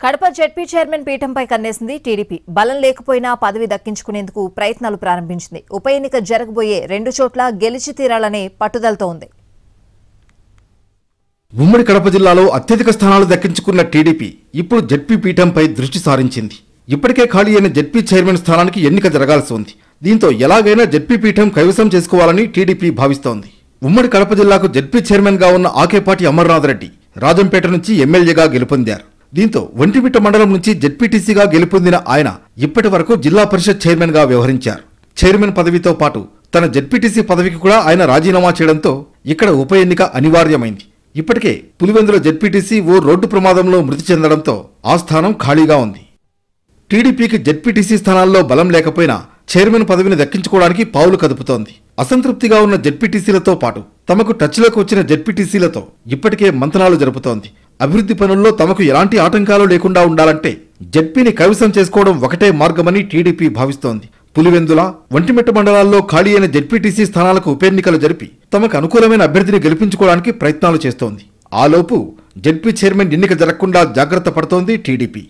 Kadapa ZP chairman పీఠంపై కన్నేసింది TDP. బలం లేకపోయినా పదవి దక్కించుకునేందుకు ప్రయత్నాలు ప్రారంభించింది. ఉప ఎన్నిక జరగబోయే 2 చోట్ల గెలిచి తీరాలనే పట్టుదలతో ఉంది. ఉమ్మడి కడప జిల్లాలో అత్యధిక స్థానాలు దక్కించుకున్న టీడీపీ ఇప్పుడు జెడ్పీ పీఠంపై దృష్టి సారించింది. ఇప్పటికే ఖాళీ అయిన జెడ్పీ చైర్మన్ స్థానానికి ఎన్నిక జరగాల్సి ఉంది. దీంతో ఎలాగైనా జెడ్పీ పీఠం కైవసం చేసుకోవాలని టీడీపీ భావిస్తోంది. ఉమ్మడి కడప జిల్లాకు జెడ్పీ చైర్మన్ గా ఉన్న ఆకేపాటి అమర్నాథ్ రెడ్డి రాజంపేట నుంచి ఎమ్మెల్యేగా గెలుపొందారు. దీంతో ఒంటిమిట్ట మండలం నుంచి జెడ్పీటీసీగా గెలుపొందిన ఆయన ఇప్పటి వరకు జిల్లా పరిషత్ చైర్మన్ గా వ్యవహరించారు. చైర్మన్ పదవితో పాటు తన జెడ్పీటీసీ పదవికి కూడా ఆయన రాజీనామా చేయడంతో ఇక్కడ ఉప ఎన్నిక అనివార్యమైంది. ఇప్పటికే పులివెందుల జెడ్పీటీసీ ఓ రోడ్డు ప్రమాదంలో మృతి చెందడంతో ఆ స్థానం ఖాళీగా ఉంది. టీడీపీకి జెడ్పీటీసీ స్థానాల్లో బలం లేకపోయినా చైర్మన్ పదవిని దక్కించుకోవడానికి పావులు కదుపుతోంది. అసంతృప్తిగా ఉన్న జెడ్పీటీసీలతో పాటు తమకు టచ్లోకి వచ్చిన జెడ్పీటీసీలతో ఇప్పటికే మంతనాలు జరుపుతోంది. అభివృద్ధి పనుల్లో తమకు ఎలాంటి ఆటంకాలు లేకుండా ఉండాలంటే జెడ్పీని కైవసం చేసుకోవడం ఒకటే మార్గమని టీడీపీ భావిస్తోంది. పులివెందుల, ఒంటిమిట్ట మండలాల్లో ఖాళీ అయిన జెడ్పీటీసీ స్థానాలకు ఉప ఎన్నికలు జరిపి తమకు అనుకూలమైన అభ్యర్థిని గెలిపించుకోవడానికి ప్రయత్నాలు చేస్తోంది. ఆలోపు జెడ్పీ చైర్మన్ ఎన్నిక జరగకుండా జాగ్రత్త పడుతోంది టీడీపీ.